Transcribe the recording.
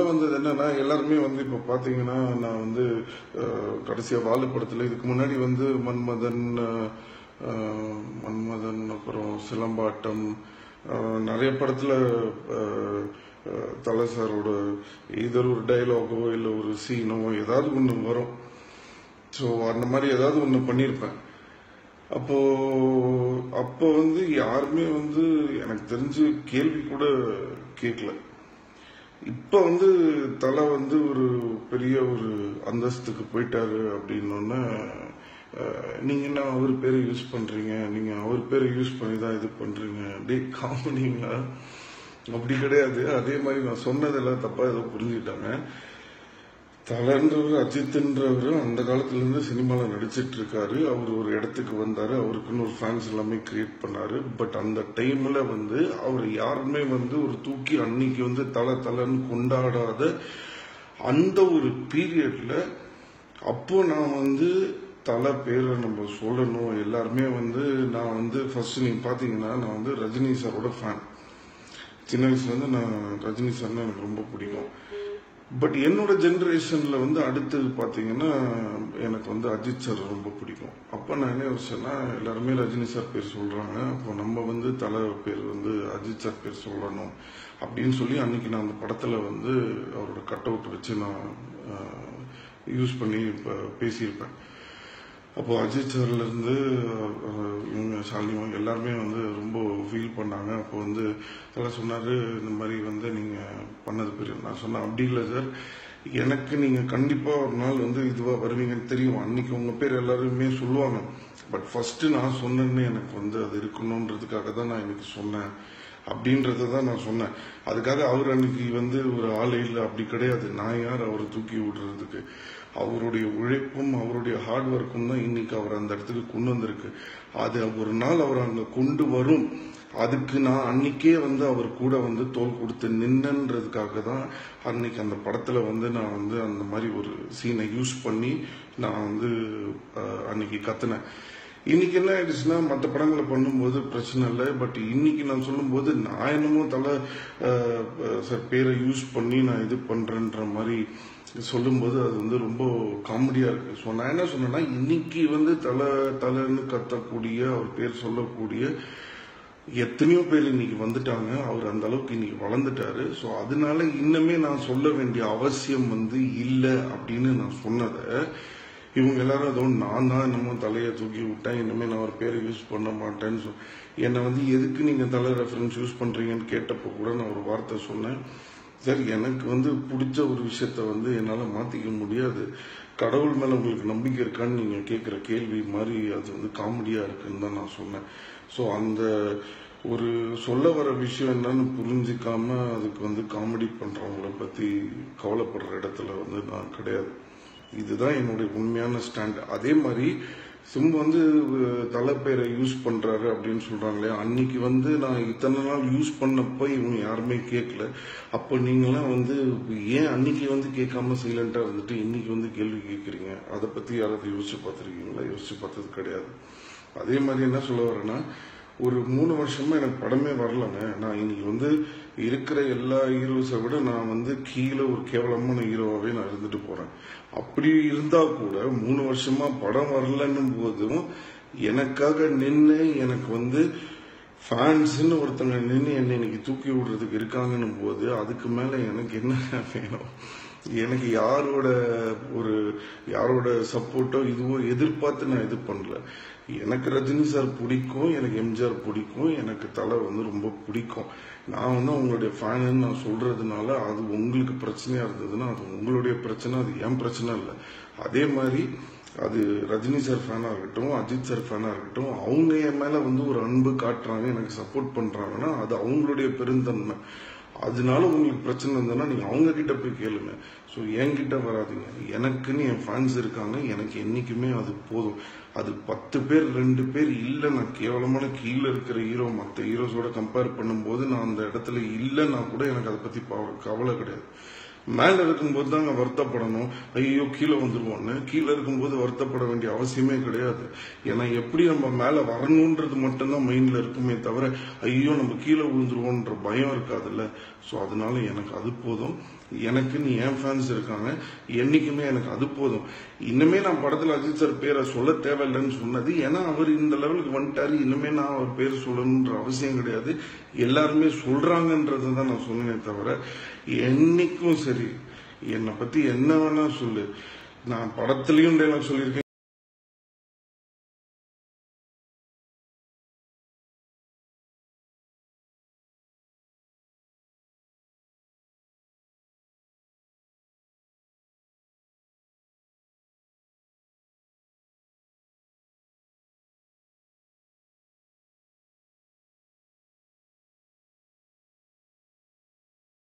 வந்தது என்னன்னா எல்லாருமே வந்து இப்ப பாத்தீங்கன்னா நான் வந்து கடைசியா வாலு படத்துல இதுக்கு முன்னாடி வந்து மன்மதன் அப்புறம் சிலம்பாட்டம் நிறைய படத்துல தலை சாரோட இதர் ஒரு டைலாகோ இல்ல ஒரு சீனோ ஏதாவது ஒண்ணு வரும். ஸோ அந்த மாதிரி ஏதாவது ஒண்ணு பண்ணியிருப்பேன். அப்போ வந்து யாருமே வந்து எனக்கு தெரிஞ்சு கேள்வி கூட கேட்கல. இப்ப வந்து தலை வந்து ஒரு பெரிய ஒரு அந்தஸ்துக்கு போயிட்டாரு அப்படின்னோடனே நீங்க என்ன அவர் பேரை யூஸ் பண்றீங்க, நீங்க அவர் பேரை யூஸ் பண்ணி தான் இது பண்றீங்க, அப்படியே காமெடிங்களா? அப்படி கிடையாது. அதே மாதிரி நான் சொன்னதெல்லாம் தப்பா ஏதோ புரிஞ்சுக்கிட்டாங்க. தலைன்றவர் அஜித்ன்றவர் அந்த காலத்துல இருந்து சினிமால நடிச்சிட்டு இருக்காரு. அவர் ஒரு இடத்துக்கு வந்தாரு, அவருக்குன்னு ஒரு ஃபேன்ஸ் எல்லாமே கிரியேட் பண்ணாரு. பட் அந்த டைம்ல வந்து அவர் யாருமே வந்து ஒரு தூக்கி அன்னைக்கு வந்து தலைன்னு கொண்டாடாத அந்த ஒரு பீரியட்ல அப்போ நான் வந்து தலை பேரை நம்ம சொல்லணும். எல்லாருமே வந்து நான் வந்து ஃபர்ஸ்ட் நீங்க பாத்தீங்கன்னா நான் வந்து ரஜினி சாரோட ஃபேன். சின்ன வயசுல இருந்து நான் ரஜினி சார்னா எனக்கு ரொம்ப பிடிக்கும். பட் என்னோட ஜெனரேஷன்ல வந்து அடுத்தது பாத்தீங்கன்னா எனக்கு வந்து அஜித் சார் ரொம்ப பிடிக்கும். அப்ப நான் என்ன யோசிச்சேன்னா எல்லாருமே ரஜினி சார் பேர் சொல்றாங்க, அப்போ நம்ம வந்து தலை பேர் வந்து அஜித் சார் பேர் சொல்லணும் அப்படின்னு சொல்லி அன்னைக்கு நான் அந்த படத்துல வந்து அவரோட கட் அவுட் வச்சு நான் யூஸ் பண்ணி பேசியிருப்பேன். அப்போ அஜித் சார்ல இருந்து இவங்க ஷாலினி எல்லாருமே வந்து ரொம்ப ஃபீல் பண்ணாங்க. அப்போ வந்து அதெல்லாம் சொன்னாரு, இந்த மாதிரி வந்து நீங்க பண்ணது பெரிய. நான் சொன்னேன் அப்படி இல்லை சார், எனக்கு நீங்க கண்டிப்பா ஒரு நாள் வந்து இதுவா வருவீங்கன்னு தெரியும். அன்னைக்கு உங்க பேர் எல்லாருமே சொல்லுவாங்க. பட் ஃபர்ஸ்ட் நான் சொன்னேன்னு எனக்கு வந்து அது இருக்கணும்ன்றதுக்காக தான் நான் இன்னைக்கு சொன்னேன் அப்படின்றதான் நான் சொன்னேன். அதுக்காக அவர் அன்னைக்கு வந்து ஒரு ஆளே இல்லை அப்படி கிடையாது. நான் யார் அவரை தூக்கி விடுறதுக்கு? அவருடைய உழைப்பும் அவருடைய ஹார்ட் ஒர்க்கும் தான் இன்னைக்கு அவர் அந்த இடத்துக்கு கொண்டு வந்திருக்கு. அது ஒரு நாள் அவர் அங்க கொண்டு வரும். அதுக்கு நான் அன்னைக்கே வந்து அவர் கூட வந்து தோல் கொடுத்து நின்னன்றதுக்காக தான் அன்னைக்கு அந்த படத்துல வந்து நான் வந்து அந்த மாதிரி ஒரு சீனை யூஸ் பண்ணி நான் வந்து அன்னைக்கு கத்துனேன். இன்னைக்கு என்ன ஆயிடுச்சுன்னா மற்ற படங்களை பண்ணும்போது பிரச்சனை இல்லை. பட் இன்னைக்கு நான் சொல்லும் போது நான் என்னமோ தலை சார் பேரை யூஸ் பண்ணி நான் இது பண்றேன்ற மாதிரி சொல்லும்போது அது வந்து ரொம்ப காமெடியா இருக்கு. ஸோ நான் என்ன சொன்னேன்னா இன்னைக்கு வந்து தலைன்னு கத்தக்கூடிய அவர் பேர் சொல்லக்கூடிய எத்தனையோ பேர் இன்னைக்கு வந்துட்டாங்க. அவர் அந்த அளவுக்கு இன்னைக்கு வளர்ந்துட்டாரு. ஸோ அதனால இன்னுமே நான் சொல்ல வேண்டிய அவசியம் வந்து இல்லை அப்படின்னு நான் சொன்னதை இவங்க எல்லாரும் ஏதோ நான் தான் என்னமோ தலையை தூக்கி விட்டேன், இனிமே நான் ஒரு பேரை யூஸ் பண்ண மாட்டேன்னு என்னை வந்து எதுக்கு நீங்க தலை ரெஃபரன்ஸ் யூஸ் பண்றீங்கன்னு கேட்டப்போ கூட நான் ஒரு வார்த்தை சொன்னேன், சார் எனக்கு வந்து பிடிச்ச ஒரு விஷயத்த வந்து என்னால மாத்திக்க முடியாது. கடவுள் மேல உங்களுக்கு நம்பிக்கை இருக்கான்னு நீங்க கேட்கிற கேள்வி மாதிரி அது வந்து காமெடியா இருக்குன்னு தான் நான் சொன்னேன். ஸோ அந்த ஒரு சொல்ல வர விஷயம் என்னன்னு புரிஞ்சிக்காம அதுக்கு வந்து காமெடி பண்றவங்கள பத்தி கவலைப்படுற இடத்துல வந்து நான் கிடையாது. இதுதான் என்னுடைய உண்மையான ஸ்டாண்ட். அதே மாதிரி சிம்பு வந்து தலை பேரை யூஸ் பண்றாரு அப்படின்னு சொல்றாங்களே, அன்னைக்கு வந்து நான் இத்தனை நாள் யூஸ் பண்ணப்ப இவங்க யாருமே கேட்கல. அப்ப நீங்களாம் வந்து ஏன் அன்னைக்கு வந்து கேட்காம சைலண்டா இருந்துட்டு இன்னைக்கு வந்து கேள்வி கேட்கறீங்க? அதை பத்தி யாராவது யோசிச்சு பார்த்திருக்கீங்களா? யோசிச்சு பார்த்தது கிடையாது. அதே மாதிரி என்ன சொல்ல வரேன்னா, ஒரு 3 வருஷமா எனக்கு படமே வரலங்க. நான் இன்னைக்கு வந்து இருக்கிற எல்லா ஹீரோஸை விட நான் வந்து கீழே ஒரு கேவலமான ஹீரோவாவே நான் இருந்துட்டு போறேன். அப்படி இருந்தா கூட 3 வருஷமா படம் வரலன்னும் போதும் எனக்காக நின்று எனக்கு வந்து ஃபேன்ஸ்ன்னு ஒருத்தங்க நின்று என்னை இன்னைக்கு தூக்கி விடுறதுக்கு இருக்காங்கன்னும் போது அதுக்கு மேல எனக்கு என்ன வேணும்? எனக்கு யாரோட சப்போர்ட்டோ இதுவோ எதிர்பார்த்து நான் இது பண்ணல. எனக்கு ரஜினி சார் பிடிக்கும், எனக்கு எம்ஜிஆர் பிடிக்கும், எனக்கு தலை வந்து ரொம்ப பிடிக்கும். நான் வந்து உங்களுடைய ஃபேனு நான் சொல்றதுனால அது உங்களுக்கு பிரச்சனையா இருந்ததுன்னா அது உங்களுடைய பிரச்சனை, அது என் பிரச்சனை இல்லை. அதே மாதிரி அது ரஜினி சார் ஃபேனா இருக்கட்டும், அஜித் சார் ஃபேனா இருக்கட்டும், அவங்க என் மேல வந்து ஒரு அன்பு காட்டுறாங்க, எனக்கு சப்போர்ட் பண்றாங்கன்னா அது அவங்களுடைய பெருந்தன்மை. அதனால உங்களுக்கு பிரச்சனை இருந்ததுன்னா நீங்க அவங்க கிட்ட போய் கேளுங்க. ஸோ என்கிட்ட வராதிங்க. எனக்குன்னு என் ஃபேன்ஸ் இருக்காங்க, எனக்கு என்னைக்குமே அது போதும். அது 10 பேர் 2 பேர் இல்லை, நான் கேவலமான கீழே இருக்கிற ஹீரோ மற்ற ஹீரோஸோட கம்பேர் பண்ணும்போது நான் அந்த இடத்துல இல்லைன்னா கூட எனக்கு அதை பத்தி கவலை கிடையாது. மேல இருக்கும்போது தாங்க வருத்தப்படணும், ஐயோ கீழே வந்துருவோன்னு. கீழே இருக்கும்போது வருத்தப்பட வேண்டிய அவசியமே கிடையாது. ஏன்னா எப்படி நம்ம மேல வரணும்ன்றது மட்டும்தான் மைண்ட்ல இருக்குமே தவிர ஐயோ நம்ம கீழே விழுந்துருவோன்ற பயம் இருக்காதுல்ல. ஸோ அதனால எனக்கு அது போதும். எனக்குன்னு என் ஃபேன்ஸ் இருக்காங்க, என்னைக்குமே எனக்கு அது போதும். இன்னுமே நான் படத்துல அஜித் சார் பேரை சொல்ல தேவையில்லைன்னு சொன்னது, ஏன்னா அவர் இந்த லெவலுக்கு வந்துட்டாரு, இனிமே நான் அவர் பேர் சொல்லணுன்ற அவசியம் கிடையாது, எல்லாருமே சொல்றாங்கன்றதை தான் நான் சொன்னேனே தவிர, என்னைக்கும் சரி என்னை பத்தி என்ன வேணா சொல்லு, நான் படத்துலயும் டைலாக் சொல்லியிருக்கேன்.